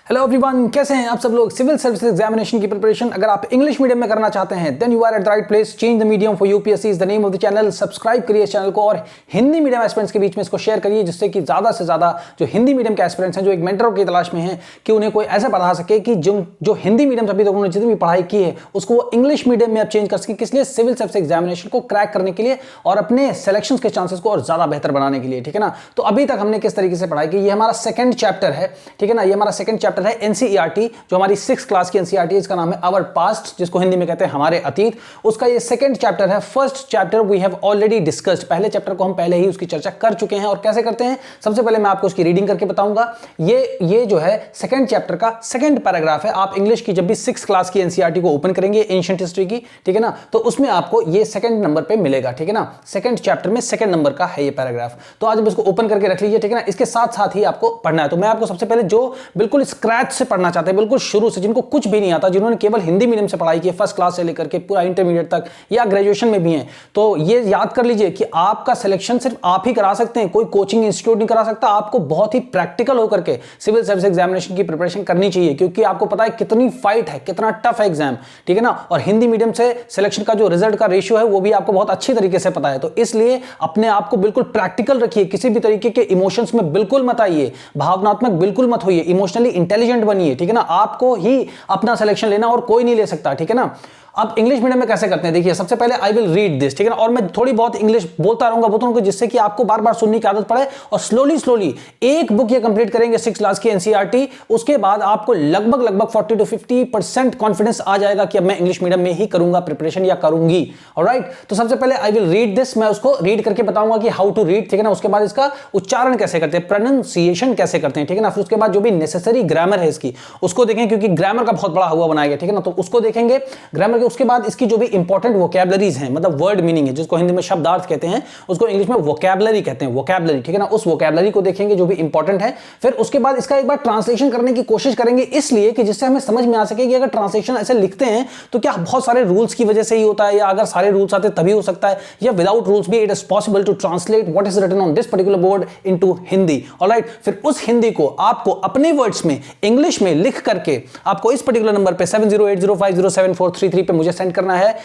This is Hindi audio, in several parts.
हेलो एवरीवन, कैसे हैं आप सब लोग। सिविल सर्विस एग्जामिनेशन की प्रिपरेशन अगर आप इंग्लिश मीडियम में करना चाहते हैं then you are at the right place. Change the medium for UPSC is the name of the channel. Subscribe करिए इस चैनल को और हिंदी मीडियम एस्पिरेंट्स के बीच में इसको शेयर करिए, जिससे कि ज्यादा से ज्यादा जो हिंदी मीडियम के एस्पिरेंट्स हैं, जो एक मेंटर की तलाश में हैं, कि उन्हें कोई ऐसा पढ़ा सके कि जो हिंदी मीडियम से अभी तक उन्होंने जितनी भी पढ़ाई की है उसको वो इंग्लिश मीडियम में अब चेंज कर सके। किस लिए? सिविल सर्विस एग्जामिनेशन को क्रैक करने के लिए और अपने सिलेक्शन के चांसेस को और ज्यादा बेहतर बनाने के लिए। ठीक है ना। तो अभी तक हमने किस तरीके से पढ़ाई की, ये हमारा सेकंड चैप्टर है। ठीक है ना। ये हमारा सेकंड चैप्टर है एनसीईआरटी, जो हमारी 6th क्लास की एनसीईआरटी है। इसका नाम है आवर पास्ट, जिसको हिंदी में कहते हैं हमारे अतीत। उसका ये सेकंड चैप्टर है। First chapter we have already discussed, पहले चैप्टर को हम पहले ही उसकी चर्चा कर चुके हैं। और कैसे करते हैं, सबसे पहले मैं आपको उसकी रीडिंग करके बताऊंगा। ये जो है सेकंड चैप्टर का सेकंड पैराग्राफ है। आप इंग्लिश की जब भी 6th क्लास की एनसीईआरटी को ओपन करेंगे, एंशिएंट हिस्ट्री की, ठीक है ना, तो उसमें आपको ये सेकंड नंबर पे मिलेगा। ठीक है ना। सेकंड चैप्टर में सेकंड नंबर का है ये पैराग्राफ। तो आज आप इसको ओपन करके रख लीजिए। ठीक है ना। इसके साथ साथ ही आपको पढ़ना है। तो मैं आपको सबसे पहले जो बिल्कुल स्क्रैच से पढ़ना चाहते हैं, बिल्कुल शुरू से, जिनको कुछ भी नहीं आता, जिन्होंने केवल हिंदी मीडियम से पढ़ाई की है फर्स्ट क्लास से लेकर के पूरा इंटरमीडिएट तक या ग्रेजुएशन में भी हैं, तो ये याद कर लीजिए कि आपका सिलेक्शन सिर्फ आप ही करा सकते हैं, कोई कोचिंग इंस्टीट्यूट नहीं करा सकता। आपको बहुत ही प्रैक्टिकल होकर के सिविल सर्विस एग्जामिनेशन की प्रिपरेशन करनी चाहिए, क्योंकि आपको पता है कितनी फाइट है, कितना टफ है एग्जाम। ठीक है ना। और हिंदी मीडियम से सिलेक्शन का जो रिजल्ट का रेशियो है वो भी आपको बहुत अच्छी तरीके से पता है। तो इसलिए अपने आप को बिल्कुल प्रैक्टिकल रखिए, किसी भी तरीके के इमोशंस में बिल्कुल मत आइए, भावनात्मक बिल्कुल मत होइए, इमोशनली इंटेलिजेंट बनिए। ठीक है ना। आपको ही अपना सिलेक्शन लेना और कोई नहीं ले सकता। ठीक है ना। अब इंग्लिश मीडियम में कैसे करते हैं, देखिए सबसे पहले आई विल रीड दिस। ठीक है ना। और मैं थोड़ी बहुत इंग्लिश बोलता रहूंगा, जिससे कि आपको बार बार सुनने की आदत पड़े और स्लोली एक बुक ये कंप्लीट करेंगे 6th क्लास की एनसीईआरटी, उसके बाद आपको लगभग 40 to 50% कॉन्फिडेंस आ जाएगा कि अब मैं इंग्लिश मीडियम में ही करूंगा प्रिपरेशन या करूंगी। ऑलराइट। तो सबसे पहले आई विल रीड दिस, मैं उसको रीड करके बताऊंगा कि हाउ टू रीड। ठीक है ना। उसके बाद इसका उच्चारण कैसे करते हैं, प्रोनाउंसिएशन कैसे करते हैं। ठीक है ना। फिर उसके बाद जो भी नेसेसरी ग्रामर है इसकी, उसको देखें, क्योंकि ग्रामर का बहुत बड़ा हुआ बनाया गया। ठीक है ना। तो उसको देखेंगे ग्रामर के। उसके बाद इसकी जो भी इंपॉर्टेंट वोकैबुलरीज हैं, मतलब वर्ड मीनिंग है, जिसको हिंदी में शब्दार्थ कहते हैं, उसको इंग्लिश में वोकैबुलरी कहते हैं, वोकैबुलरी। ठीक है ना। उस वोकैबुलरी को देखेंगे जो भी इंपॉर्टेंट है। फिर उसके बाद इसका एक बार ट्रांसलेशन करने की कोशिश करेंगे, इसलिए कि जिससे हमें समझ में आ सके कि अगर ट्रांसलेशन ऐसे लिखते हैं तो क्या बहुत सारे रूल्स की वजह से ही होता है, या अगर सारे रूल्स आते तभी हो सकता है, या विदाउट रूल्स भी it is possible to translate what is written on this particular board into Hindi. Alright. फिर उस हिंदी को आपको अपने वर्ड्स में इंग्लिश में लिख करके आपको इस पर्टिकुलर नंबर पे 7080507433 पे मुझे सेंड करना है।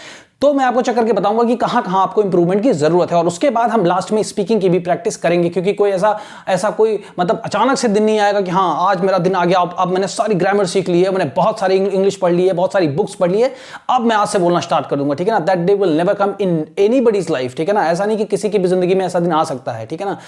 तो मैं आपको चेक करके बताऊंगा कि कहां कहां आपको इंप्रूवमेंट की जरूरत है। और उसके बाद हम लास्ट में स्पीकिंग की भी प्रैक्टिस करेंगे, क्योंकि कोई ऐसा कोई मतलब अचानक से दिन नहीं आएगा कि हाँ आज मेरा दिन आ गया, अब मैंने सारी ग्रामर सीख ली है, मैंने बहुत सारी इंग्लिश पढ़ ली है, बहुत सारी बुक्स पढ़ ली है, अब मैं आज से बोलना स्टार्ट कर दूंगा। ठीक है ना। That day will never come in anybody's life. ठीक है ना। ऐसा नहीं कि किसी की भी जिंदगी में ऐसा दिन आ सकता है। ठीक है ना।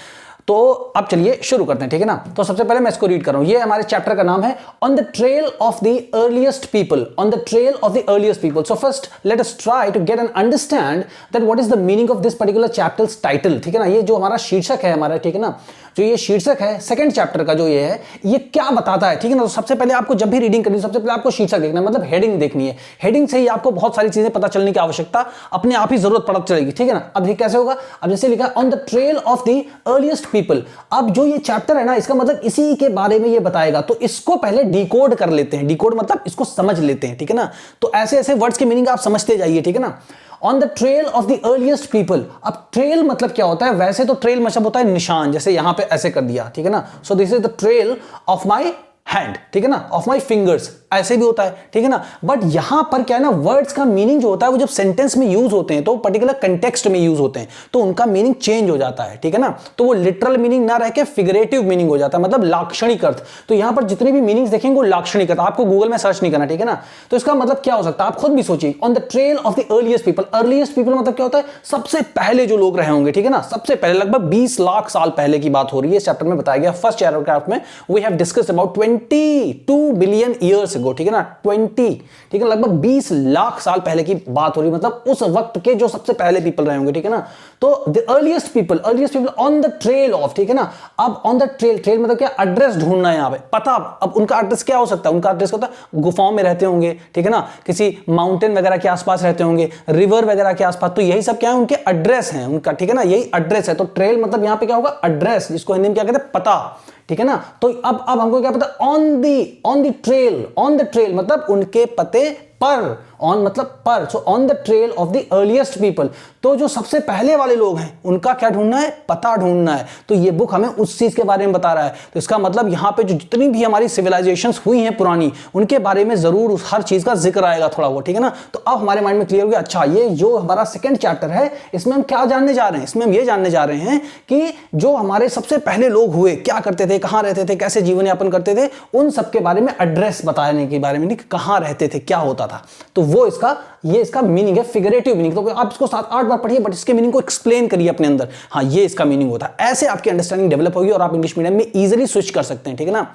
तो अब चलिए शुरू करते हैं। ठीक है ना। तो सबसे पहले मैं इसको रीड कर रहा हूं। ये हमारे चैप्टर का नाम है on the trail of the earliest people. On the trail of the earliest people. So first let us try to get an understand that what is the meaning of this particular chapter's title. ठीक है ना। ये जो हमारा शीर्षक है हमारा, ठीक है ना, जो ये शीर्षक है सेकंड चैप्टर का, जो ये है, ये क्या बताता है। ठीक है ना। तो सबसे पहले आपको जब भी रीडिंग करनी है, सबसे पहले आपको शीर्षक देखना है, मतलब हेडिंग देखनी है। हेडिंग से ही आपको बहुत सारी चीजें पता चलने की आवश्यकता अपने आप ही जरूरत पड़ चलेगी। ठीक है ना। अब ये कैसे होगा, अब जैसे लिखा है on the trail of the earliest people. अब जो ये चैप्टर है ना, इसका मतलब इसी के बारे में ये बताएगा। तो इसको पहले डिकोड कर लेते हैं। डिकोड मतलब इसको समझ लेते हैं। ठीक है ना। तो ऐसे ऐसे वर्ड्स की मीनिंग आप समझते जाइए। ठीक है ना। On the trail of the earliest people. अब ट्रेल मतलब क्या होता है, वैसे तो ट्रेल मतलब होता है निशान, जैसे यहां पे ऐसे कर दिया। ठीक है ना। So this is the trail of my hand. ठीक है ना। ऑफ माई फिंगर्स, ऐसे भी होता है। ठीक है ना। बट यहां पर क्या है ना, वर्ड्स का मीनिंग जो होता है वो जब सेंटेंस में यूज होते हैं तो पर्टिकुलर कंटेक्स्ट में यूज होते हैं, तो उनका मीनिंग चेंज हो जाता है। ठीक है ना। तो वो लिटरल मीनिंग ना रह के फिगरेटिव मीनिंग हो जाता है, मतलब लाक्षणिक अर्थ। तो यहां पर जितने भी मीनिंग्स देखेंगे वो लाक्षणिक अर्थ, आपको गूगल में सर्च नहीं करना। ठीक है ना। तो इसका मतलब क्या हो सकता है, आप खुद भी सोचिए। On the trail of the earliest people. Earliest people मतलब क्या होता है, सबसे पहले जो लोग रहे होंगे। ठीक है ना। सबसे पहले लगभग 20 लाख साल पहले की बात हो रही है। इस चैप्टर में बताया गया फर्स्ट पैराग्राफ में we have discussed about 22 billion years ago. ठीक है ना। 20, ठीक है, लगभग 20 लाख साल पहले की बात हो रही है, मतलब उस वक्त के जो सबसे पहले पीपल रहे होंगे। ठीक है ना। तो the earliest people on the trail of. ठीक है ना। अब ऑन द ट्रेल, ट्रेल मतलब क्या, एड्रेस ढूंढना है यहां पे, पता। अब उनका एड्रेस क्या हो सकता है, उनका एड्रेस होता है गुफाओं में रहते होंगे। ठीक है ना। किसी माउंटेन वगैरह के आसपास रहते होंगे, रिवर वगैरह के आसपास। तो यही सब क्या है, उनके एड्रेस हैं उनका। ठीक है ना। यही एड्रेस है। तो ट्रेल मतलब यहां पे क्या होगा, एड्रेस, जिसको हिंदी में क्या कहते हैं, पता। ठीक है ना। तो अब हमको क्या पता, on the trail. On the trail मतलब उनके पते पर, ऑन मतलब पर, so on the trail of the earliest people, तो जो सबसे पहले वाले लोग हैं उनका क्या ढूंढना है, पता ढूंढना है। तो ये बुक हमें उस चीज के बारे में बता रहा है। तो इसका मतलब यहाँ पे जो जितनी भी हमारी सिविलाइजेशंस हुई हैं पुरानी, उनके बारे में जरूर उस हर चीज का जिक्र आएगा थोड़ा वो, ठीक है ना। तो अब हमारे माइंड में क्लियर हो गया, अच्छा ये जो हमारा सेकंड चैप्टर है इसमें हम क्या जानने जा रहे हैं, इसमें हम ये जानने जा रहे हैं कि जो हमारे सबसे पहले लोग हुए क्या करते थे, कहां रहते थे, कैसे जीवन यापन करते थे, उन सबके बारे में एड्रेस बताने के बारे में, नहीं कहां रहते थे, क्या होता था। तो वो इसका मीनिंग है, फिगरेटिव मीनिंग। तो आप इसको 7-8 बार पढ़िए, बट इसके मीनिंग को एक्सप्लेन करिए अपने अंदर, हाँ ये इसका मीनिंग होता है। ऐसे आपकी अंडरस्टैंडिंग डेवलप होगी और आप इंग्लिश मीडियम में इजीली स्विच कर सकते हैं, ठीक है ना।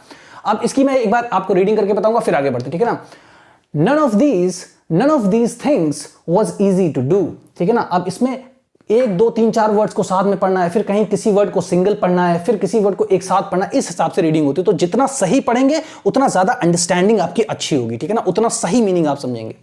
अब इसकी मैं एक बार आपको रीडिंग करके बताऊंगा, फिर आगे बढ़ते, ठीक है ना। none of these things was easy to do, ठीक है ना। अब इसमें 1 2 3 4 वर्ड्स को साथ में पढ़ना है, फिर कहीं किसी वर्ड को सिंगल पढ़ना है, फिर किसी वर्ड को एक साथ पढ़ना, इस हिसाब से रीडिंग होती है। तो जितना सही पढ़ेंगे उतना ज्यादा अंडरस्टैंडिंग आपकी अच्छी होगी, ठीक है ना, उतना सही मीनिंग आप समझेंगे।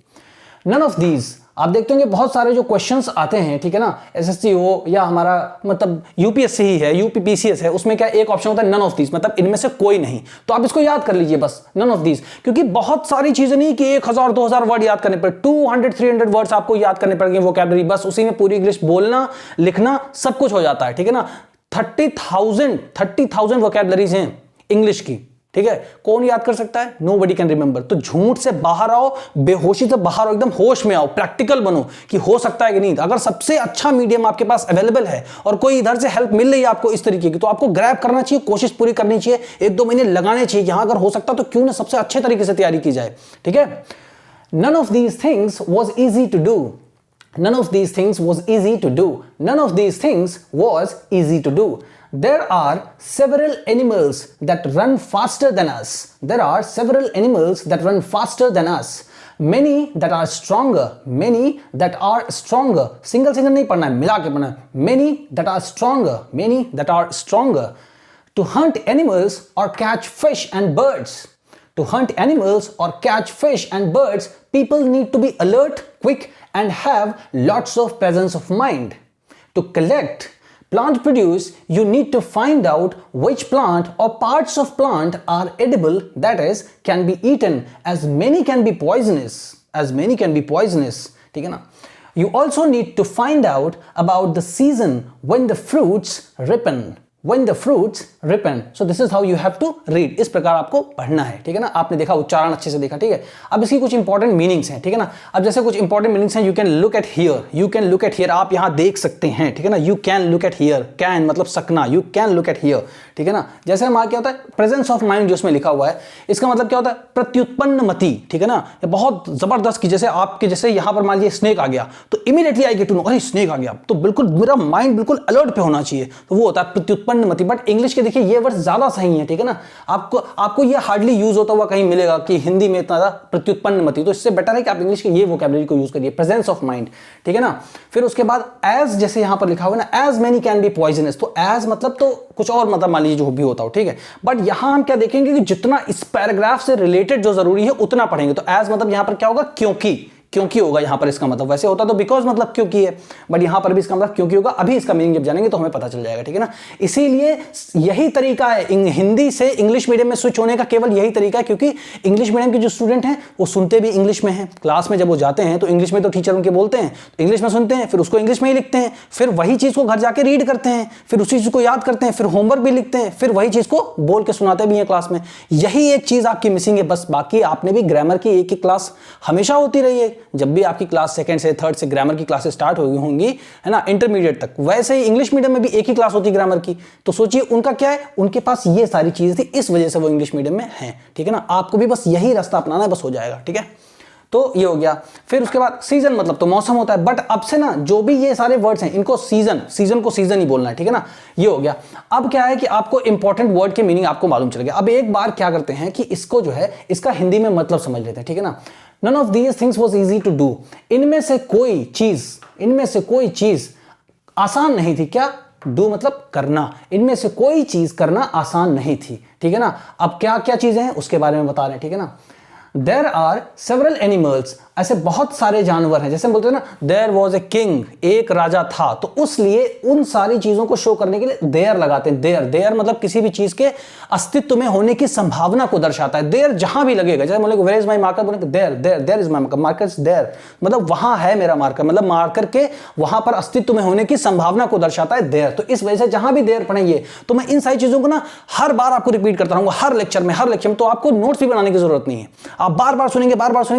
नन ऑफ दीज, आप देखते होंगे बहुत सारे जो क्वेश्चंस आते हैं, ठीक है ना, एसएससी हो या हमारा मतलब यूपीएससी ही है, यूपीपीसीएस है, उसमें क्या एक ऑप्शन होता है नन ऑफ दीज, मतलब इनमें से कोई नहीं। तो आप इसको याद कर लीजिए बस, नन ऑफ दीज, क्योंकि बहुत सारी चीजें नहीं कि 1000-2000 वर्ड याद करने पड़े, 200-300 वर्ड्स आपको याद करने पड़ेंगे वोकैबुलरी, बस उसी में पूरी इंग्लिश बोलना लिखना सब कुछ हो जाता है, ठीक है ना। 30,000 वोकैबुलरीज हैं इंग्लिश की, ठीक है, कौन याद कर सकता है, नोबडी कैन रिमेंबर। तो झूठ से बाहर आओ, बेहोशी से बाहर आओ, एकदम होश में आओ, प्रैक्टिकल बनो कि हो सकता है कि नहीं। अगर सबसे अच्छा मीडियम आपके पास अवेलेबल है और कोई इधर से हेल्प मिल रही है आपको इस तरीके की, तो आपको ग्रैब करना चाहिए, कोशिश पूरी करनी चाहिए, 1-2 महीने लगाने चाहिए। यहां अगर हो सकता तो क्यों ना सबसे अच्छे तरीके से तैयारी की जाए, ठीक है। None of these things was easy to do, none of these things was easy to do, none of these things was easy to do. There are several animals that run faster than us. There are several animals that run faster than us. Many that are stronger. Many that are stronger. Single नहीं पढ़ना है, मिला के पढ़ना है. Many that are stronger. Many that are stronger. To hunt animals or catch fish and birds. To hunt animals or catch fish and birds, people need to be alert, quick, and have lots of presence of mind. To collect plant produce, you need to find out which plant or parts of plant are edible, that is, can be eaten, as many can be poisonous. As many can be poisonous. ठीक है ना? You also need to find out about the season when the fruits ripen. When the fruits ripen. So this is how you have to read. इस प्रकार आपको पढ़ना है, ठीक है ना। आपने देखा, उच्चारण अच्छे से देखा, ठीक है। अब इसकी कुछ इंपॉर्टेंट मीनिंग्स हैं, ठीक है ना। अब जैसे कुछ इंपॉर्टेंट मीनिंग्स हैं, you can look at here, you can look at here, आप यहाँ देख सकते हैं, ठीक है ना। You can look at here, can मतलब सकना, you can look at here, ठीक है ना। जैसे हमारा क्या होता है, प्रेजेंस ऑफ माइंड जो उसमें लिखा हुआ है, इसका मतलब क्या होता है, प्रत्युत्पन्न मति, ठीक है ना। बहुत जबरदस्त की जैसे आपके जैसे यहाँ पर मान लीजिए स्नेक आ गया, तो immediately I get to know, अरे स्नेक आ गया, तो बिल्कुल मेरा माइंड बिल्कुल अलर्ट पे होना चाहिए, तो वो होता है प्रत्युत्पन्न मति। बट इंग्लिश के देखिए ये वर्ड ज्यादा सही है, ठीक है ना। आपको ये हार्डली यूज होता हुआ कहीं मिलेगा कि हिंदी में इतना प्रत्युत्पन्न मति, तो इससे बेटर है कि आप इंग्लिश के ये वोकैबुलरी को यूज करिए, प्रेजेंस ऑफ माइंड, ठीक है ना। फिर उसके बाद एज, जैसे यहां पर लिखा हुआ है ना, as many can be poisonous, तो एज मतलब तो कुछ और मतलब मान लीजिए जो भी होता हो, ठीक है। बट यहां हम क्या देखेंगे कि जितना इस पैराग्राफ से रिलेटेड जो जरूरी है उतना पढ़ेंगे। तो एज मतलब यहां पर क्या होगा, क्योंकि होगा यहां पर, इसका मतलब वैसे होता तो बिकॉज मतलब क्योंकि है, बट यहां पर भी इसका मतलब क्योंकि होगा। अभी इसका मीनिंग जब जानेंगे तो हमें पता चल जाएगा, ठीक है ना। इसीलिए यही तरीका है हिंदी से इंग्लिश मीडियम में स्विच होने का, केवल यही तरीका है, क्योंकि इंग्लिश मीडियम के जो स्टूडेंट हैं वो सुनते भी इंग्लिश में हैं, क्लास में जब वो जाते हैं तो इंग्लिश में तो टीचर उनके बोलते हैं, तो इंग्लिश में सुनते हैं, फिर उसको इंग्लिश में ही लिखते हैं, फिर वही चीज को घर जाके रीड करते हैं, फिर उसी चीज को याद करते हैं, फिर होमवर्क भी लिखते हैं, फिर वही चीज को बोल के सुनाते भी हैं क्लास में। यही एक चीज आपकी मिसिंग है बस। बाकी आपने भी ग्रामर की एक ही क्लास हमेशा होती रही है, जब भी आपकी क्लास सेकंड से थर्ड से ग्रामर की क्लासेस स्टार्ट हुई होंगी, है ना, इंटरमीडिएट तक, वैसे ही इंग्लिश मीडियम में भी एक ही क्लास होती है ग्रामर की। तो सोचिए उनका क्या है, उनके पास ये सारी चीजें थी, इस वजह से वो इंग्लिश मीडियम में हैं, ठीक है ना। आपको भी बस यही रास्ता अपनाना है, बस हो जाएगा, ठीक है। तो ये हो गया। फिर उसके बाद सीजन मतलब तो मौसम होता है, बट अब से ना जो भी ये सारे वर्ड्स हैं इनको सीजन को सीजन ही बोलना है, ठीक है ना। ये हो गया। अब क्या है कि आपको इंपॉर्टेंट वर्ड के मीनिंग आपको मालूम चल गया। अब एक बार क्या करते हैं कि इसको जो है इसका हिंदी में मतलब समझ लेते हैं, ठीक है ना। None of these things was easy to do. इनमें से कोई चीज आसान नहीं थी। क्या? डू मतलब करना। इनमें से कोई चीज करना आसान नहीं थी, ठीक है ना। अब क्या क्या चीजें हैं उसके बारे में बता रहे हैं, ठीक है ना। There are several animals. ऐसे बहुत सारे जानवर हैं, जैसे हम बोलते हैं ना देयर वॉज ए किंग, एक राजा था, तो उसलिए उन सारी चीजों को शो करने के लिए देयर लगाते हैं। देयर, देयर मतलब किसी भी चीज के अस्तित्व में होने की संभावना को दर्शाता है। देयर जहां भी लगेगा, जैसे बोलेंगे वेयर इज माय मार्कर, बोलेंगे there there there is my marker, marker is there, मतलब वहां है मेरा मार्कर, मतलब मार्कर के वहां पर अस्तित्व में होने की संभावना को दर्शाता है देयर। तो इस वजह से जहां भी देयर पढ़ेंगे तो मैं इन सारी चीजों को ना हर बार आपको रिपीट करता रहूंगा, हर लेक्चर में, तो आपको नोट्स भी बनाने की जरूरत नहीं है। आप बार बार सुनेंगे,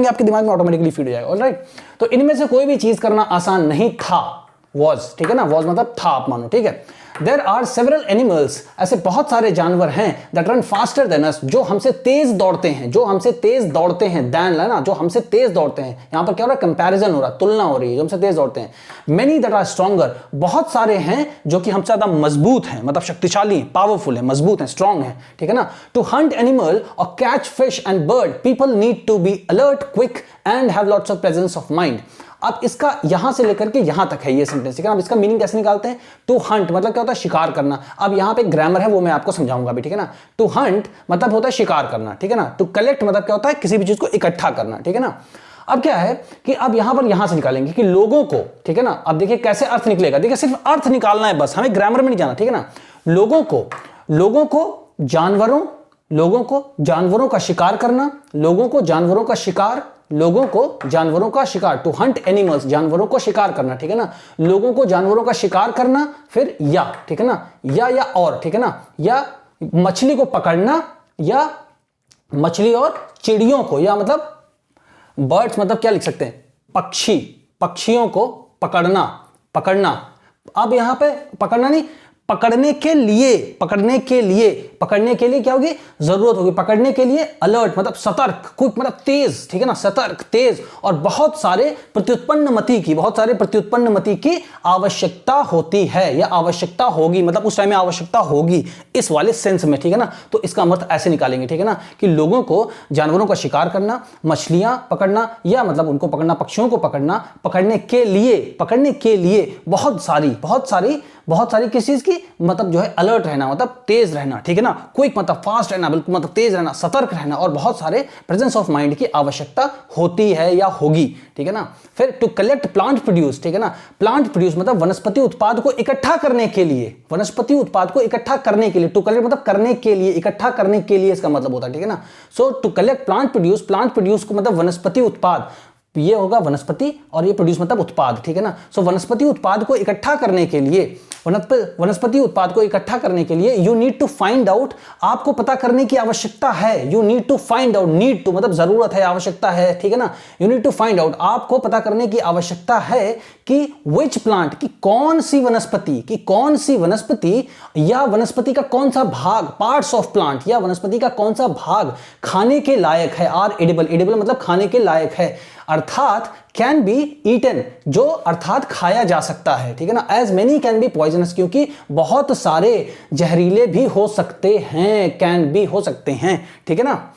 आपके दिमाग में ऑटोमेटिकली फीड हो जाएगा। ऑलराइट, तो इनमें से कोई भी चीज करना आसान नहीं था। वॉज, ठीक है ना, वॉज मतलब था, आप मानो, ठीक है। There are several animals, ऐसे बहुत सारे जानवर हैं that run faster than us, जो हमसे तेज दौड़ते हैं, जो हमसे तेज दौड़ते हैं, than है ना, जो हमसे तेज दौड़ते हैं। यहां पर क्या हो रहा है, कंपैरिजन हो रहा है, तुलना हो रही है, जो हमसे तेज दौड़ते हैं। Many that are stronger, बहुत सारे हैं जो कि हमसे ज्यादा मजबूत हैं, मतलब शक्तिशाली हैं, पावरफुल हैं, मजबूत हैं, स्ट्रांग हैं, ठीक है ना। To hunt animal or catch fish and bird, people need to be alert, quick and have lots of presence of mind. अब इसका यहां से लेकर के यहां तक है ये सेंटेंस, ठीक है ना। अब इसका मीनिंग कैसे निकालते हैं, टू हंट मतलब क्या होता है, शिकार करना। अब यहां पे ग्रामर है, वो मैं आपको समझाऊंगा अभी, ठीक है ना। टू हंट मतलब होता है शिकार करना, ठीक है ना। टू कलेक्ट मतलब क्या होता है, किसी भी चीज को इकट्ठा करना, ठीक है ना। अब क्या है कि अब यहां पर यहां से निकालेंगे कि लोगों को, ठीक है ना। अब देखिए कैसे अर्थ निकलेगा, देखिए सिर्फ अर्थ निकालना है बस, हमें ग्रामर में नहीं जाना, ठीक है ना। लोगों को जानवरों का शिकार करना, लोगों को जानवरों का शिकार, टू हंट एनिमल्स, जानवरों को शिकार करना, ठीक है ना। लोगों को जानवरों का शिकार करना, फिर या, ठीक है ना, या और, ठीक है ना, या मछली को पकड़ना, या मछली और चिड़ियों को, या मतलब बर्ड्स मतलब क्या लिख सकते हैं, पक्षियों को पकड़ना। अब यहां पे पकड़ना नहीं, पकड़ने के लिए क्या होगी, जरूरत होगी, पकड़ने के लिए अलर्ट मतलब सतर्क, क्विक मतलब तेज, ठीक है ना, सतर्क, तेज, और बहुत सारे प्रत्युत्पन्न मति की आवश्यकता होती है, या आवश्यकता होगी, मतलब उस टाइम में आवश्यकता होगी, इस वाले सेंस में, ठीक है ना। तो इसका अर्थ ऐसे निकालेंगे, ठीक है ना, कि लोगों को जानवरों का शिकार करना, मछलियां पकड़ना, या मतलब उनको पकड़ना, पक्षियों को पकड़ना, पकड़ने के लिए बहुत सारी किस चीज की, मतलब जो है अलर्ट रहना, मतलब तेज रहना, ठीक है ना, क्विक मतलब फास्ट रहना, बिल्कुल मतलब तेज रहना, सतर्क रहना, और बहुत सारे प्रेजेंस ऑफ माइंड की आवश्यकता होती है या होगी, ठीक है ना। फिर टू कलेक्ट प्लांट प्रोड्यूस, ठीक है ना, प्लांट प्रोड्यूस मतलब वनस्पति उत्पाद को इकट्ठा करने के लिए, टू कलेक्ट मतलब करने के लिए, इकट्ठा करने के लिए इसका मतलब होता है, ठीक है ना। सो टू कलेक्ट प्लांट प्रोड्यूस को मतलब वनस्पति उत्पाद, ये होगा वनस्पति, और ये प्रोड्यूस मतलब उत्पाद, ठीक है ना। सो वनस्पति उत्पाद को इकट्ठा करने के लिए you need to find out, आपको पता करने की आवश्यकता है। You need to find out, need to मतलब जरूरत है, आवश्यकता है, ठीक है ना। You need to find out, आपको पता करने की आवश्यकता है कि विच प्लांट, की कौन सी वनस्पति या वनस्पति का कौन सा भाग, पार्ट्स ऑफ प्लांट या वनस्पति का कौन सा भाग खाने के लायक है, आर एडिबल मतलब खाने के लायक है, अर्थात कैन बी ईटन, जो अर्थात खाया जा सकता है, ठीक है ना। As many can be poisonous, क्योंकि बहुत सारे जहरीले भी हो सकते हैं, कैन बी हो सकते हैं, ठीक है ना।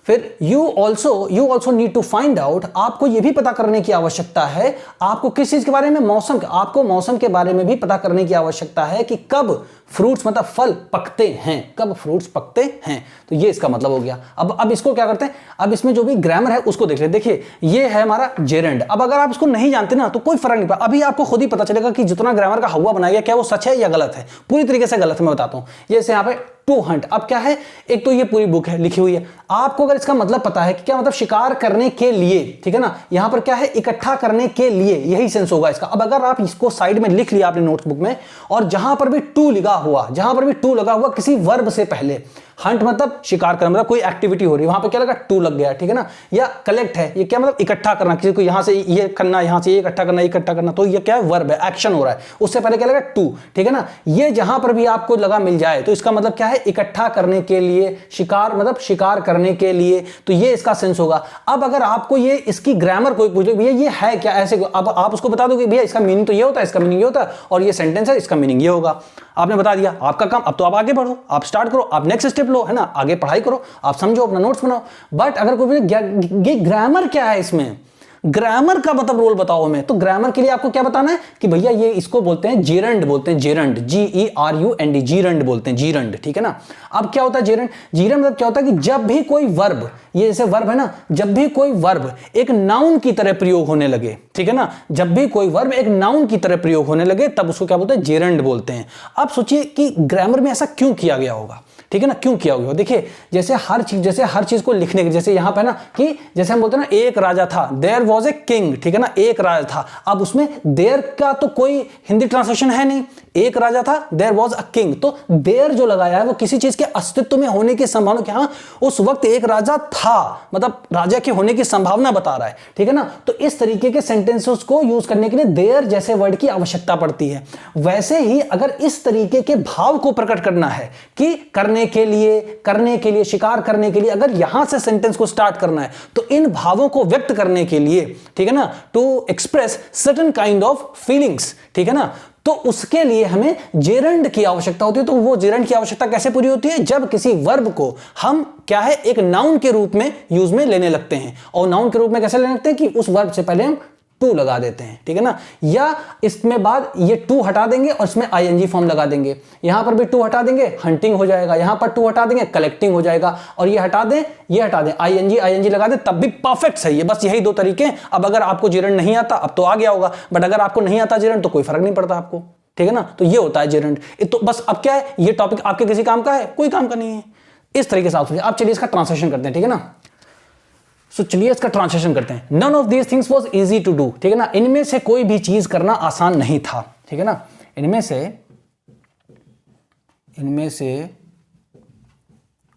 फिर you also need to find out, आपको यह भी पता करने की आवश्यकता है, आपको किस चीज के बारे में, आपको मौसम के बारे में भी पता करने की आवश्यकता है कि कब फ्रूट्स मतलब फल पकते हैं, कब फ्रूट्स पकते हैं। तो ये इसका मतलब हो गया। अब इसको क्या करते हैं, अब इसमें जो भी ग्रामर है उसको देख लेते। देखिए ये है हमारा जेरेंड। अब अगर आप इसको नहीं जानते ना तो कोई फर्क नहीं पड़ता, अभी आपको खुद ही पता चलेगा कि जितना ग्रामर का हवा बनाया गया क्या वो सच है या गलत है। पूरी तरीके से गलत है, मैं बताता हूं। जैसे यहाँ पे टू हंट, अब क्या है, एक तो ये पूरी बुक है लिखी हुई है, आपको अगर इसका मतलब पता है कि क्या मतलब शिकार करने के लिए, ठीक है ना, यहां पर क्या है, इकट्ठा करने के लिए, यही सेंस होगा इसका। अब अगर आप इसको साइड में लिख लिया आपने नोटबुक में, और जहां पर भी टू लगा हुआ किसी वर्ब से पहले, हंट मतलब शिकार करना, मतलब कोई एक्टिविटी हो रही है, वहां पे क्या लगा, टू लग गया, ठीक है ना। या कलेक्ट है, ये क्या मतलब इकट्ठा करना, किसी को यहां से ये करना, यहां से ये इकट्ठा करना, तो ये क्या है, वर्ब है, एक्शन हो रहा है। उससे पहले क्या लगा, टू, ठीक है ना। ये जहां पर भी आपको लगा मिल जाए तो इसका मतलब क्या है, इकट्ठा करने के लिए, शिकार मतलब शिकार करने के लिए, तो ये इसका सेंस होगा। अब अगर आपको ये इसकी ग्रामर कोई पूछे, भैया ये है क्या, ऐसे, अब आप उसको बता दोगे भैया इसका मीनिंग तो ये होता है, इसका मीनिंग ये होता है, और ये सेंटेंस है, इसका मीनिंग ये होगा। आपने बता दिया, आपका काम, अब तो आप आगे बढ़ो, आप स्टार्ट करो, आप नेक्स्ट स्टेप लो, है ना, आगे पढ़ाई करो, आप समझो, अपना नोट्स बनाओ। बट अगर कोई ग्रामर क्या है, इसमें ग्रामर का मतलब रोल बताओ हमें। तो ग्रामर के लिए आपको क्या बताना है कि भैया ये इसको बोलते हैं जेरंड, बोलते हैं जेरंड, GERUND, जीरंड बोलते हैं, जीरंड, ठीक है ना। अब क्या होता है जेरंड? जीरंड मतलब क्या होता है कि जब भी कोई वर्ब, ये जैसे वर्ब है ना, जब भी कोई वर्ब एक नाउन की तरह प्रयोग होने लगे, ठीक है ना, जब भी कोई वर्ब एक नाउन की तरह प्रयोग होने लगे तब उसको क्या बोलते हैं? जेरंड बोलते हैं। अब सोचिए कि ग्रामर में ऐसा क्यों किया गया होगा, ठीक है ना, क्यों किया होगा? देखिए जैसे हर चीज को लिखने के, जैसे यहां पे ना कि जैसे हम बोलते हैं ना एक राजा था, देयर वाज ए किंग, ठीक है ना, एक राजा था। अब उसमें देयर का तो कोई हिंदी ट्रांसलेशन है नहीं, एक राजा था, देयर वाज अ किंग, तो देयर जो लगाया है वो किसी चीज के अस्तित्व में होने की संभावना, क्या हाँ, उस वक्त एक राजा था, मतलब राजा के होने की संभावना बता रहा है, ठीक है ना। तो इस तरीके के सेंटेंसेस को यूज करने के लिए देयर जैसे वर्ड की आवश्यकता पड़ती है। वैसे ही अगर इस तरीके के भाव को प्रकट करना है कि करने के लिए, शिकार करने के लिए, अगर यहां से सेंटेंस को स्टार्ट करना है तो इन भावों को व्यक्त करने के लिए, ठीक है ना, to express certain kind of feelings, ठीक है ना, तो उसके लिए हमें जेरंड की आवश्यकता होती है। तो वो जेरंड की आवश्यकता कैसे पूरी होती है? जब किसी वर्ब को हम क्या है एक नाउन के रूप में यूज में लेने लगते हैं। और नाउन के रूप में कैसे लेने लगते हैं कि उस वर्ब से पहले हम टू लगा देते हैं, ठीक है ना, या इसमें बाद ये टू हटा देंगे और इसमें आईएनजी फॉर्म लगा देंगे। यहां पर भी टू हटा देंगे, हंटिंग हो जाएगा, यहां पर टू हटा देंगे, कलेक्टिंग हो जाएगा, और ये हटा दें, आईएनजी लगा दें, तब भी परफेक्ट सही है। बस यही दो तरीके हैं। अब अगर आपको जेरंड नहीं आता, अब तो आ गया होगा, बट अगर आपको नहीं आता जेरंड तो कोई फर्क नहीं पड़ता आपको, ठीक है ना। तो ये होता है जेरंड। तो बस अब क्या है, ये टॉपिक आपके किसी काम का है? कोई काम का नहीं है। इस तरीके से आप सोचिए। अब चलिए इसका ट्रांसलेशन करते हैं, ठीक है ना। चलिए इसका ट्रांसलेशन करते हैं। None of these things was easy to do, ठीक है ना, इनमें से कोई भी चीज करना आसान नहीं था, ठीक है ना, इनमें से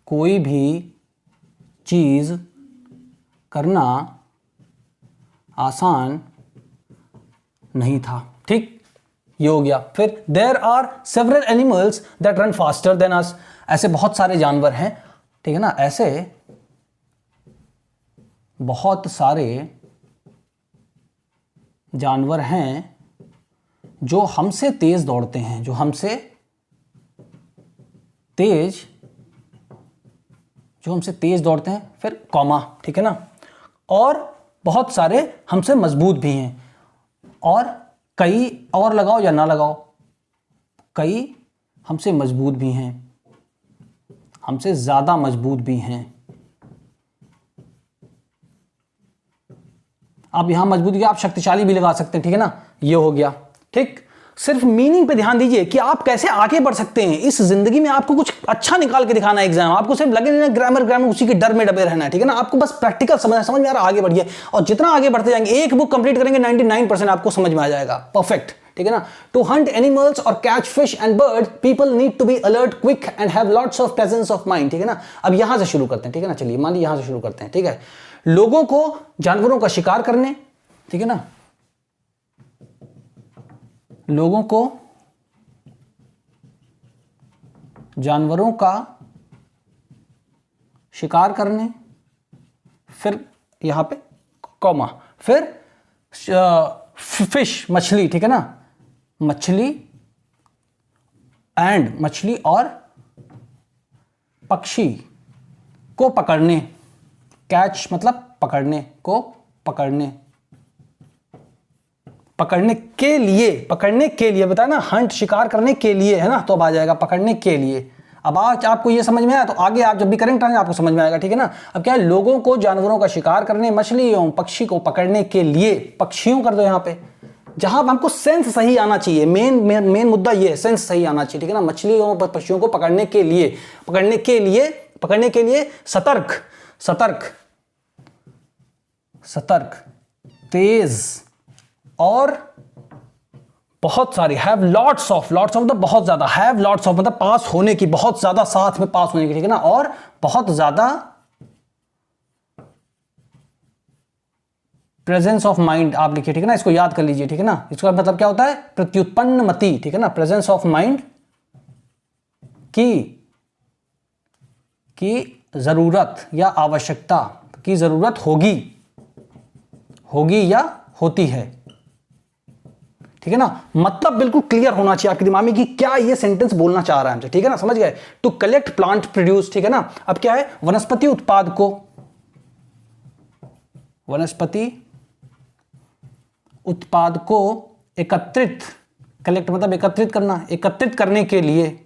कोई भी चीज करना आसान नहीं था, ठीक, ये हो गया। फिर there are several animals that run faster than us, ऐसे बहुत सारे जानवर हैं, ठीक है ना, ऐसे बहुत सारे जानवर हैं जो हमसे तेज दौड़ते हैं, जो हमसे तेज दौड़ते हैं, फिर कॉमा, ठीक है ना, और बहुत सारे हमसे मजबूत भी हैं, और कई, और लगाओ या ना लगाओ, कई हमसे मजबूत भी हैं, हमसे ज्यादा मजबूत भी हैं। आप यहां मजबूती, आप शक्तिशाली भी लगा सकते हैं, ठीक है ना, ये हो गया, ठीक। सिर्फ मीनिंग पे ध्यान दीजिए कि आप कैसे आगे बढ़ सकते हैं इस जिंदगी में। आपको कुछ अच्छा निकाल के दिखाना है एग्जाम, आपको सिर्फ लगे नहीं ग्रामर उसी के डर में डबे रहना है, ठीक है ना। आपको बस प्रैक्टिकल समझ में आ रहा, आगे बढ़िए, और जितना आगे बढ़ते जाएंगे, एक बुक कंप्लीट करेंगे 99% आपको समझ में आ जाएगा, परफेक्ट, ठीक है ना। टू हंट एनिमल्स और catch fish and bird, people need to be alert, quick and have lots of presence of mind, ठीक है ना। अब यहां से शुरू करते हैं, ठीक है ना, चलिए मान लीजिए यहां से शुरू करते हैं, ठीक है। लोगों को जानवरों का शिकार करने, ठीक है ना, लोगों को जानवरों का शिकार करने, फिर यहां पे कॉमा, फिर फिश, मछली, ठीक है ना, मछली और पक्षी को पकड़ने, कैच मतलब पकड़ने, को पकड़ने के लिए बताया ना, हंट शिकार करने के लिए है ना, तो अब आ जाएगा पकड़ने के लिए। अब आज आपको ये समझ में आया तो आगे आप जब भी करेंगे आपको समझ में आएगा, ठीक है ना। अब क्या है, लोगों को जानवरों का शिकार करने, मछली एवं पक्षी को पकड़ने के लिए, पक्षियों कर दो यहां पे, जहां हमको सेंस सही आना चाहिए, मेन मुद्दा ये है, सेंस सही आना चाहिए, ठीक है ना। मछली एवं पक्षियों को पकड़ने के लिए सतर्क, तेज और बहुत सारी, हैव लॉट्स ऑफ मतलब बहुत ज्यादा, हैव लॉट्स ऑफ मतलब पास होने की, बहुत ज्यादा साथ में पास होने की, ठीक है ना, और बहुत ज्यादा प्रेजेंस ऑफ माइंड आप लिखिए, ठीक है ना, इसको याद कर लीजिए, ठीक है ना। इसका मतलब क्या होता है, प्रत्युत्पन्न मति, ठीक है ना, प्रेजेंस ऑफ माइंड की जरूरत या आवश्यकता की जरूरत होगी या होती है, ठीक है ना। मतलब बिल्कुल क्लियर होना चाहिए आपके दिमाग में कि क्या ये सेंटेंस बोलना चाह रहा है हमसे, ठीक है ना, समझ गए। टू कलेक्ट प्लांट प्रोड्यूस, ठीक है ना। अब उत्पाद को एकत्रित, कलेक्ट मतलब एकत्रित करना, एकत्रित करने के लिए,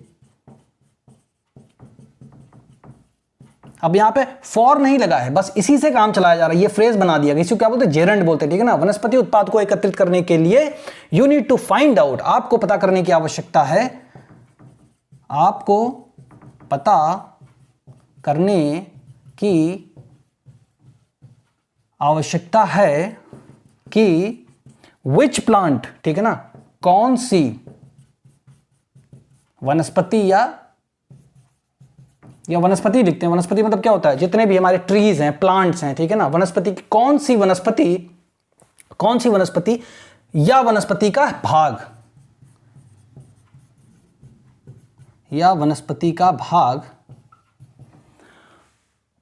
अब यहां पे फॉर नहीं लगा है, बस इसी से काम चलाया जा रहा है, ये फ्रेज बना दिया गया, इसी को क्या बोलते हैं, जेरंड बोलते हैं, ठीक है ना। वनस्पति उत्पाद को एकत्रित करने के लिए you need to find out, आपको पता करने की आवश्यकता है, आपको पता करने की आवश्यकता है कि विच प्लांट, ठीक है ना, कौन सी वनस्पति या वनस्पति लिखते हैं, वनस्पति मतलब क्या होता है, जितने भी हमारे ट्रीज हैं, प्लांट्स हैं, ठीक है ना, वनस्पति की कौन सी वनस्पति या वनस्पति का भाग, या वनस्पति का भाग,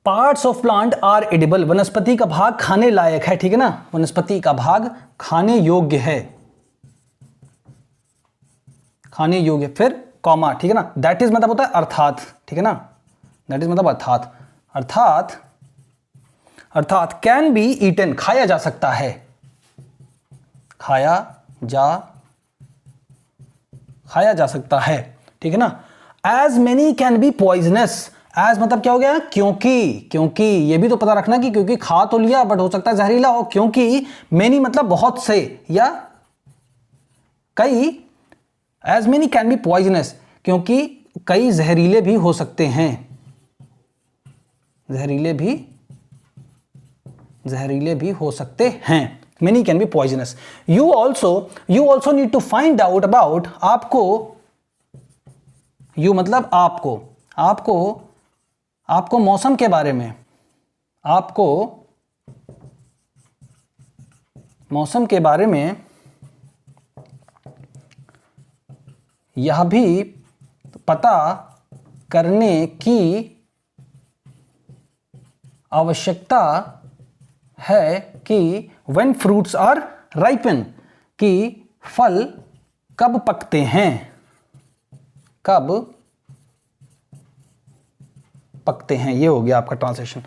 parts of plant are edible, वनस्पति का भाग खाने लायक है, ठीक है ना, वनस्पति का भाग खाने योग्य है, खाने योग्य, फिर कॉमा, ठीक है ना, दैट इज मतलब होता है अर्थात, ठीक है ना, दैट इज मतलब अर्थात कैन बी ईटन, खाया जा सकता है, खाया जा सकता है, ठीक है ना। As many can be poisonous, as मतलब क्या हो गया, क्योंकि ये भी तो पता रखना कि क्योंकि खा तो लिया बट हो सकता है जहरीला हो, क्योंकि मेनी मतलब बहुत से या कई, as many can be poisonous, क्योंकि कई जहरीले भी हो सकते हैं, जहरीले भी हो सकते हैं, many can be poisonous. You also need to find out about, आपको, you मतलब आपको मौसम के बारे में, आपको मौसम के बारे में यह भी पता करने की आवश्यकता है कि when fruits are ripen, कि फल कब पकते हैं, ये हो गया आपका ट्रांसलेशन,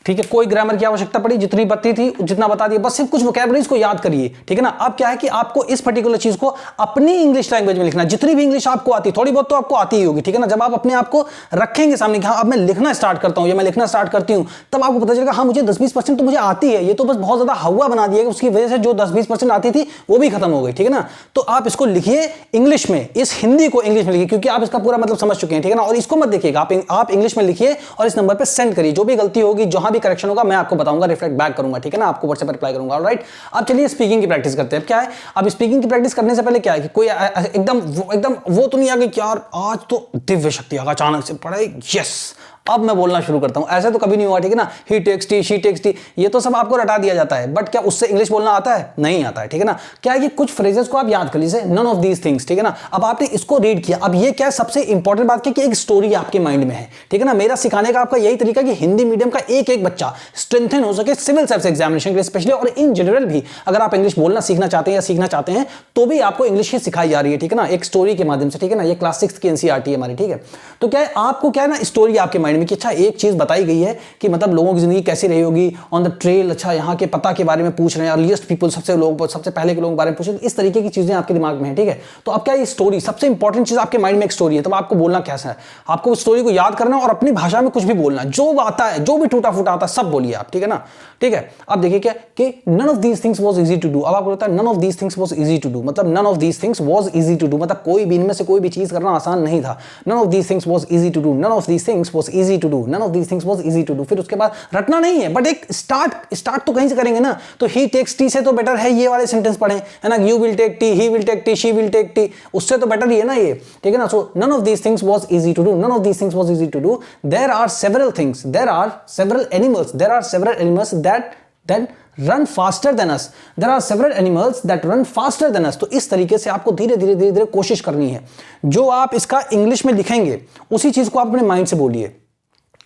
ठीक है। कोई ग्रामर की आवश्यकता पड़ी, जितनी बत्ती थी जितना बता दिया, बस सिर्फ कुछ वोकैबुलरीज को याद करिए, ठीक है ना। अब क्या है कि आपको इस पर्टिकुलर चीज को अपनी इंग्लिश लैंग्वेज में लिखना, जितनी भी इंग्लिश आपको आती, थोड़ी बहुत तो आपको आती ही होगी, ठीक है ना। जब आप अपने आप को रखेंगे सामने कि हाँ अब मैं लिखना स्टार्ट करता हूं या मैं लिखना स्टार्ट करती हूं, तब आपको पता चलेगा हाँ मुझे 10-20% तो मुझे आती है, ये तो बस बहुत ज्यादा हवा बना दिया, उसकी वजह से जो 10-20% आती थी वो भी खत्म हो गई, ठीक है ना। तो आप इसको लिखिए इंग्लिश में, इस हिंदी को इंग्लिश में लिखिए, क्योंकि आप इसका पूरा मतलब समझ चुके हैं, ठीक है ना। और इसको मत देखिएगा, आप इंग्लिश में लिखिए और इस नंबर पर सेंड करिए, जो भी गलती होगी, जहां भी करेक्शन होगा मैं आपको बताऊंगा, रिफ्लेक्ट बैक करूंगा, ठीक है ना, आपको व्हाट्सएप पर रिप्लाई करूंगा, ऑलराइट। अब चलिए स्पीकिंग की प्रैक्टिस करते हैं। अब क्या है, अब स्पीकिंग की प्रैक्टिस करने से पहले क्या है कि कोई एकदम वो तो नहीं आ गई कि यार आज तो दिव्य शक्ति आ गया अचानक से पढ़ाई, यस अब मैं बोलना शुरू करता हूं, ऐसा तो कभी नहीं हुआ, ठीक है ना। He takes tea, she takes tea, ये तो सब आपको रटा दिया जाता है, बट क्या उससे इंग्लिश बोलना आता है? नहीं आता है, ठीक है ना। क्या है कि कुछ फ्रेजेस को आप याद कर लीजिए, नन ऑफ दीज थिंग्स, ठीक है ना। अब आपने इसको रीड किया, अब ये क्या है, सबसे इंपॉर्टेंट बात क्या कि एक स्टोरी आपके माइंड में है, ठीक है ना। मेरा सिखाने का आपका यही तरीका कि हिंदी मीडियम का एक एक बच्चा स्ट्रेंथन हो सके सिविल सर्विस एग्जामिनेशन के लिए स्पेशली, और इन जनरल भी अगर आप इंग्लिश बोलना सीखना चाहते हैं या सीखना चाहते हैं तो भी आपको इंग्लिश ही सिखाई जा रही है, ठीक है ना, एक स्टोरी के माध्यम से, ठीक है ना। ये क्लास 6 की एनसीईआरटी है हमारी, ठीक है। तो क्या है आपको क्या है ना, स्टोरी आपके माइंड में कि अच्छा एक चीज बताई गई है कि मतलब लोगों की जिंदगी कैसी रही होगी ऑन द ट्रेल, अच्छा यहाँ के पता के बारे में पूछ रहे हैं, अर्लीस्ट पीपल, सबसे पहले के लोगों के बारे में पूछ रहे हैं, इस तरीके की चीजें आपके दिमाग में है, ठीक है। तो अब क्या ये स्टोरी सबसे इंपॉर्टेंट चीज आपके माइंड में एक स्टोरी है, तब आपको बोलना कैसा है, आपको उस स्टोरी को याद करना और अपनी भाषा में कुछ भी बोलना, जो आता है, जो भी टूटा फूटा आता है सब बोलिए आप, ठीक है ना, ठीक है। अब देखिए क्या कि none of these things was easy to do, अब आपको लगता है none of these things was easy to do, मतलब none of these things was easy to do, मतलब कोई भी इनमें से कोई भी चीज करना आसान नहीं था। None of these things was easy to do, none of these things was easy to do, none of these things was easy to do. फिर उसके बाद रटना नहीं है, बट एक स्टार्ट तो कहीं से करेंगे ना। तो ही टेक्स टी से तो बेटर है ये वाले सेंटेंस पढ़ें, है ना, you will take tea, he will take tea, she will take tea, उससे तो बेटर ही है ना ये, ठीक है ना। So none of these things was easy to do, none of these things was easy to do. There are several things, there are several animals, there are several animals that run faster than us, there are several animals that run faster than us। तो इस तरीके से आपको धीरे धीरे कोशिश करनी है, जो आप इसका इंग्लिश में लिखेंगे उसी चीज को आप अपने माइंड से बोलिए,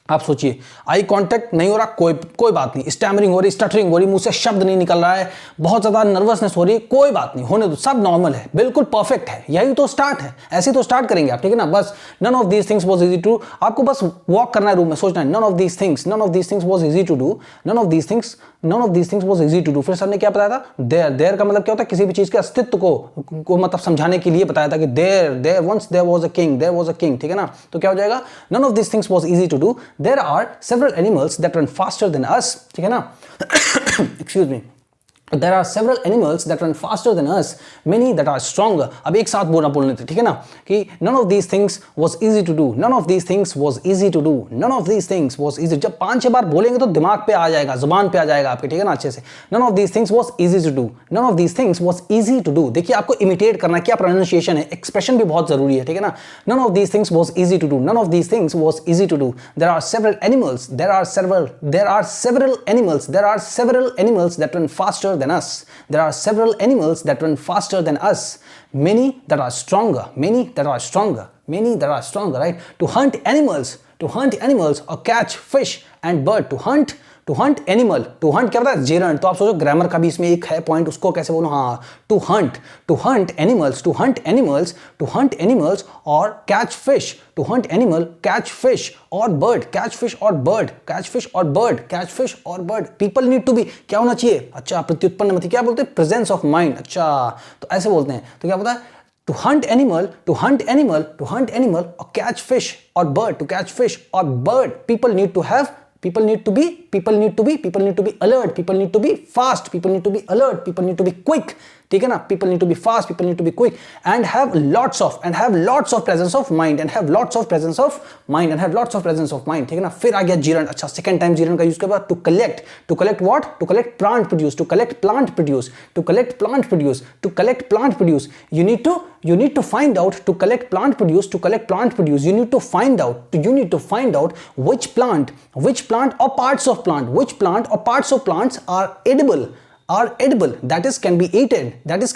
आप सोचिए, आई कांटेक्ट नहीं हो रहा, कोई बात नहीं, स्टैमरिंग हो रही, स्टटरिंग हो रही, मुंह से शब्द नहीं निकल रहा है, बहुत ज्यादा नर्वसनेस हो रही है, कोई बात नहीं, होने दो, सब नॉर्मल है, बिल्कुल परफेक्ट है, यही तो स्टार्ट है, ऐसे तो स्टार्ट करेंगे आप, ठीक है ना। बस none of these things was easy to, आपको बस वॉक करना है रूम में, सोचना है none of these things was easy to do, none of these things was easy to do. फिर सर ने क्या बताया था, देयर का मतलब क्या होता है, किसी भी चीज के अस्तित्व को मतलब समझाने के लिए बताया था कि there once there was a king, ठीक है ना। तो क्या हो जाएगा, none of these things was easy to do, there are several animals that run faster than us, ठीक है ना। Excuse me. There are several animals that run faster than us, many that are stronger. अब एक साथ बोलने थे, ठीक है ना, कि none of these things was easy to do, none of these things was easy to do, none of these things was easy. जब 5-6 बार बोलेंगे तो दिमाग पे आ जाएगा, जुबान पे आ जाएगा आपके, ठीक है ना, अच्छे से। None of these things was easy to do, none of these things was easy to do. देखिए आपको इमिटेट करना है, क्या प्रोनाउंसिएशन है, एक्सप्रेशन भी बहुत जरूरी है, ठीक है ना। None of these things was easy to do, none of these things was easy to do. There are several animals that run faster than us. There are several animals that run faster than us. Many that are stronger, right? To hunt animals or catch fish and bird. To hunt animal, to hunt क्या पता है, जेरंड। तो आप सोचो ग्रामर का भी इसमें एक है पॉइंट, उसको कैसे बोलो, हाँ, to hunt animals or catch fish, to hunt animal, catch fish or bird, people need to be, क्या होना चाहिए, अच्छा प्रत्युत्पन्न मत क्या बोलते हैं, प्रेजेंस ऑफ माइंड, अच्छा तो ऐसे बोलते हैं। तो क्या पता है, to hunt animal or catch fish or bird, people need to be alert, people need to be fast, people need to be alert, people need to be quick, ठीक है ना, people need to be fast, people need to be quick, and have lots of presence of mind, ठीक है ना। फिर आ गया जीरण, अच्छा सेकंड टाइम जीरण का यूज कर, to collect what, to collect plant produce, you need to find out, to collect plant produce, you need to find out which plant or parts of plants are edible, that is can be eaten,